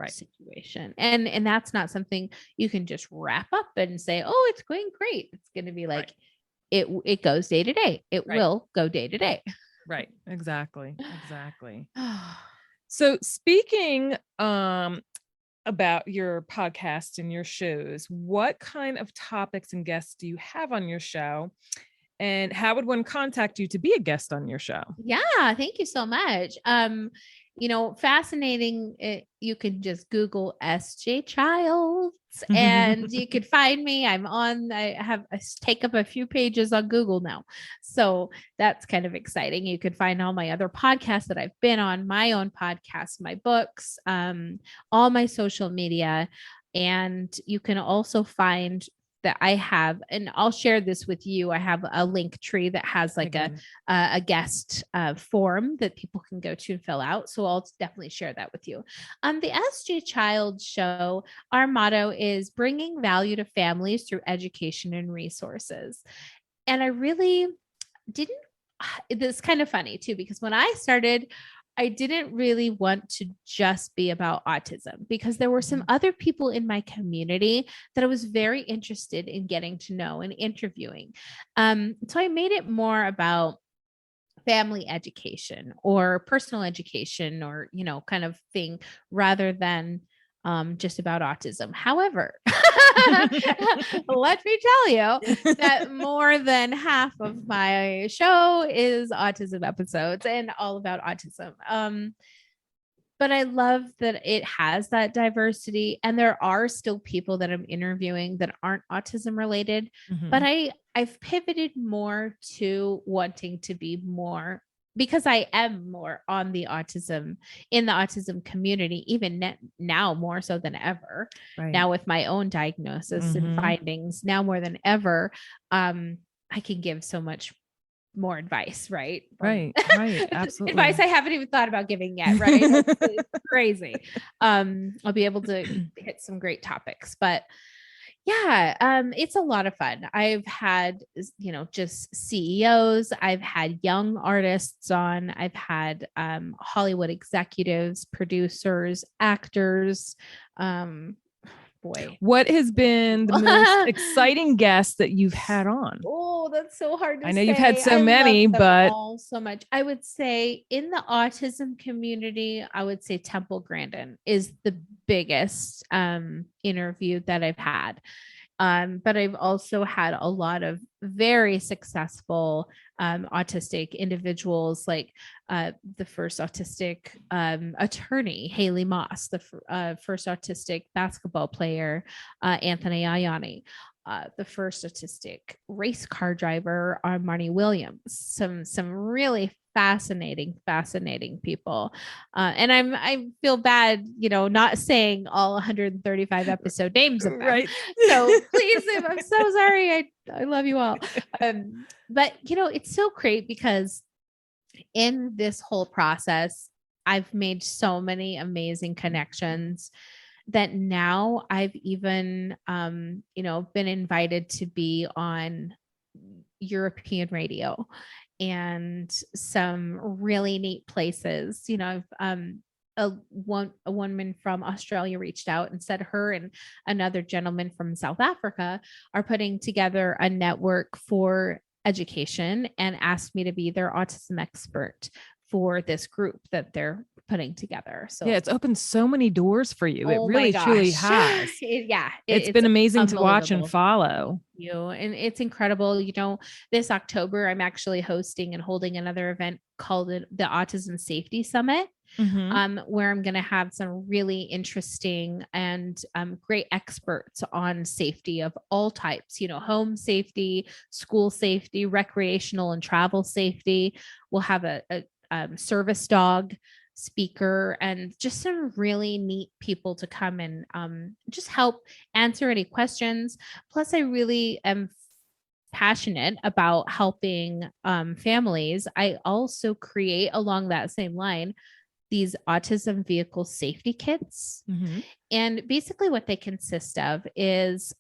situation. And that's not something you can just wrap up and say, oh, it's going great. It's going to be like, it goes day to day. It will go day to day. Right. Exactly. So speaking, about your podcast and your shows, what kind of topics and guests do you have on your show? And how would one contact you to be a guest on your show? Yeah, thank you so much. Fascinating. You can just Google S.J. Childs and you could find me. I take up a few pages on Google now. So that's kind of exciting. You could find all my other podcasts that I've been on, my own podcast, my books, all my social media. And you can also find that I have, and I'll share this with you. I have a link tree that has like a guest form that people can go to and fill out. So I'll definitely share that with you. The S.J. Childs Show, our motto is bringing value to families through education and resources. And I really didn't, it's kind of funny too, because when I started, I didn't really want to just be about autism because there were some other people in my community that I was very interested in getting to know and interviewing. So I made it more about family education or personal education or, kind of thing rather than just about autism. However, let me tell you that more than half of my show is autism episodes and all about autism. But I love that it has that diversity, and there are still people that I'm interviewing that aren't autism related. But I've pivoted more to wanting to be more, because I am more on the autism, in the autism community, even now more so than ever. Now with my own diagnosis and findings, now more than ever, I can give so much more advice, right? Right. Absolutely. Advice I haven't even thought about giving yet, right? It's crazy. I'll be able to hit some great topics, but yeah, it's a lot of fun. I've had, just CEOs. I've had young artists on. I've had Hollywood executives, producers, actors. Boy, what has been the most exciting guest that you've had on? Oh, that's so hard to say. I know you've had so many, but all so much. I would say in the autism community, I would say Temple Grandin is the biggest interview that I've had. But I've also had a lot of very successful autistic individuals, like the first autistic attorney, Haley Moss, the first autistic basketball player, Anthony Ayani, the first autistic race car driver, Marnie Williams, some really fascinating people. And I feel bad, not saying all 135 episode names of them. Right. So please, I'm so sorry. I love you all. But it's so great because in this whole process, I've made so many amazing connections that now I've even, been invited to be on European radio and some really neat places. A woman from Australia reached out and said her and another gentleman from South Africa are putting together a network for education and asked me to be their autism expert for this group that they're putting together. So yeah, it's opened so many doors for you. It really truly has. It's been amazing to watch and follow. And it's incredible. This October, I'm actually hosting and holding another event called the Autism Safety Summit. Where I'm going to have some really interesting and great experts on safety of all types, home safety, school safety, recreational and travel safety. We'll have a service dog speaker and just some really neat people to come and just help answer any questions. Plus, I really am passionate about helping families. I also create along that same line these autism vehicle safety kits. And basically what they consist of is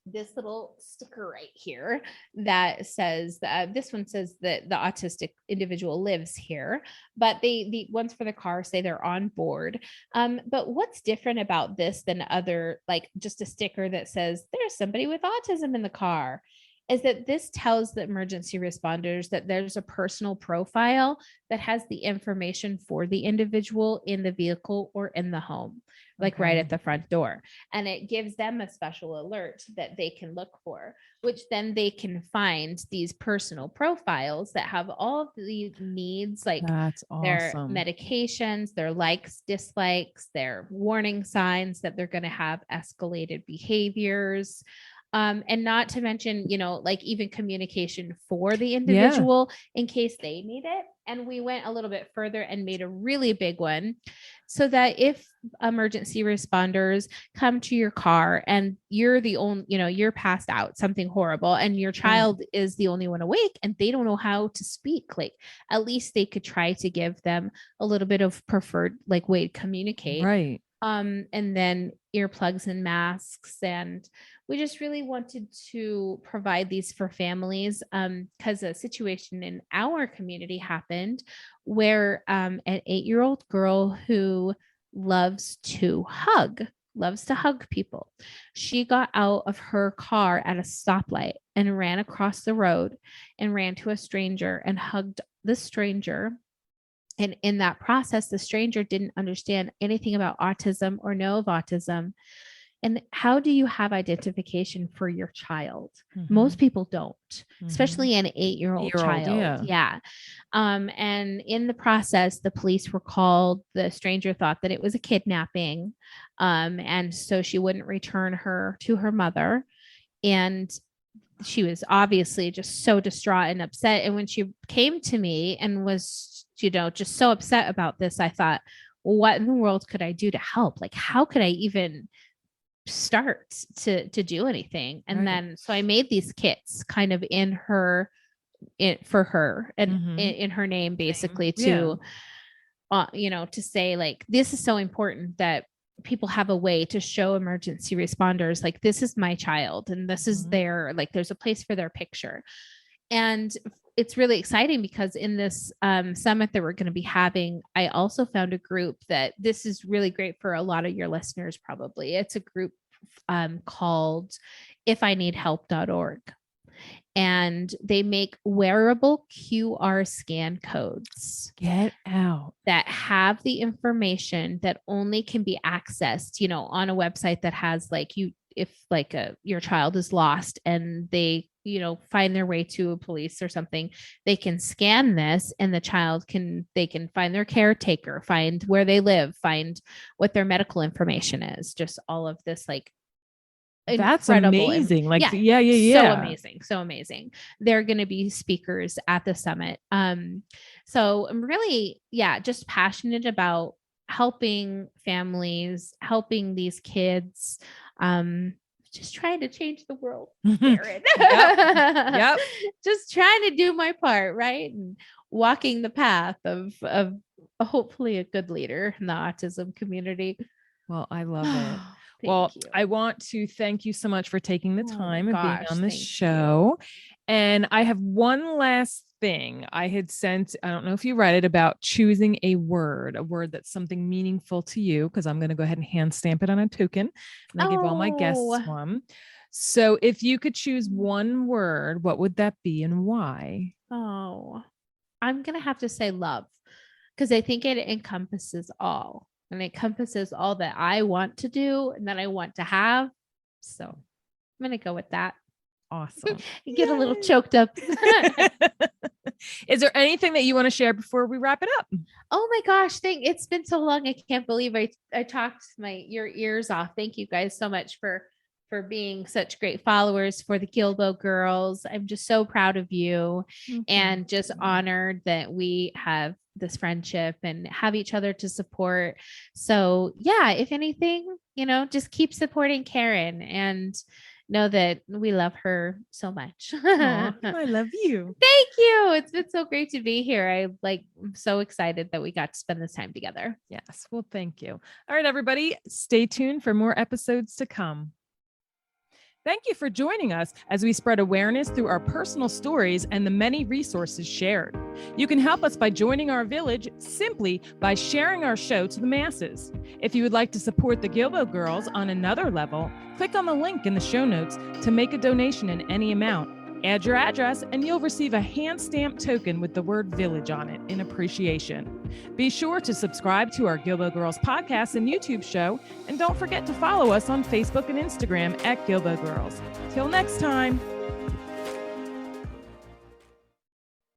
this little sticker right here that says this one says that the autistic individual lives here, but the ones for the car say they're on board. But what's different about this than other, like just a sticker that says there's somebody with autism in the car, is that this tells the emergency responders that there's a personal profile that has the information for the individual in the vehicle or in the home, like right at the front door. And it gives them a special alert that they can look for, which then they can find these personal profiles that have all of the needs, like their medications, their likes, dislikes, their warning signs that they're going to have escalated behaviors. And not to mention, like even communication for the individual in case they need it. And we went a little bit further and made a really big one so that if emergency responders come to your car and you're the only, you're passed out, something horrible, and your child is the only one awake and they don't know how to speak, like at least they could try to give them a little bit of preferred like way to communicate. Right. And then earplugs and masks. And we just really wanted to provide these for families because a situation in our community happened where an 8-year-old girl who loves to hug people. She got out of her car at a stoplight and ran across the road and ran to a stranger and hugged the stranger. And in that process, the stranger didn't understand anything about autism or know of autism. And how do you have identification for your child? Most people don't, especially an 8-year-old child. And in the process, the police were called. The stranger thought that it was a kidnapping. And so she wouldn't return her to her mother. And she was obviously just so distraught and upset. And when she came to me and was, just so upset about this, I thought, well, what in the world could I do to help? Like, how could I even start to do anything? And then, so I made these kits kind of for her and in her name, basically to say like, this is so important that people have a way to show emergency responders, like, this is my child and this is their, like, there's a place for their picture. And it's really exciting because in this summit that we're going to be having, I also found a group that this is really great for a lot of your listeners. Probably it's a group called ifineedhelp.org. And they make wearable QR scan codes. Get out. That have the information that only can be accessed, on a website that has like if like your child is lost and they, find their way to a police or something, they can scan this and the child they can find their caretaker, find where they live, find what their medical information is, just all of this like That's incredible. amazing. Like, Yeah, yeah. So amazing. They're going to be speakers at the summit. So I'm really, just passionate about helping families, helping these kids, just trying to change the world, Karen. Yep. Just trying to do my part, right? And walking the path of hopefully a good leader in the autism community. Well, I love it. Thank you. I want to thank you so much for taking the time and being on the thank show. And I have one last thing I had sent. I don't know if you read it, about choosing a word that's something meaningful to you, because I'm going to go ahead and hand stamp it on a token. And I give all my guests one. So if you could choose one word, what would that be and why? Oh, I'm going to have to say love, because I think it encompasses all. And it encompasses all that I want to do and that I want to have. So I'm going to go with that. Awesome. You get a little choked up. Is there anything that you want to share before we wrap it up? Oh my gosh, it's been so long. I can't believe I talked your ears off. Thank you guys so much for being such great followers for the Guilbault Girls. I'm just so proud of you and just honored that we have this friendship and have each other to support. So if anything, just keep supporting Karen and know that we love her so much. Aww, I love you. Thank you. It's been so great to be here. I'm so excited that we got to spend this time together. Yes. Well, thank you. All right, everybody, stay tuned for more episodes to come. Thank you for joining us as we spread awareness through our personal stories and the many resources shared. You can help us by joining our village simply by sharing our show to the masses. If you would like to support the Guilbault Girls on another level, click on the link in the show notes to make a donation in any amount. Add your address and you'll receive a hand-stamped token with the word village on it in appreciation. Be sure to subscribe to our Guilbault Girls podcast and YouTube show, and don't forget to follow us on Facebook and Instagram at Guilbault Girls. Till next time.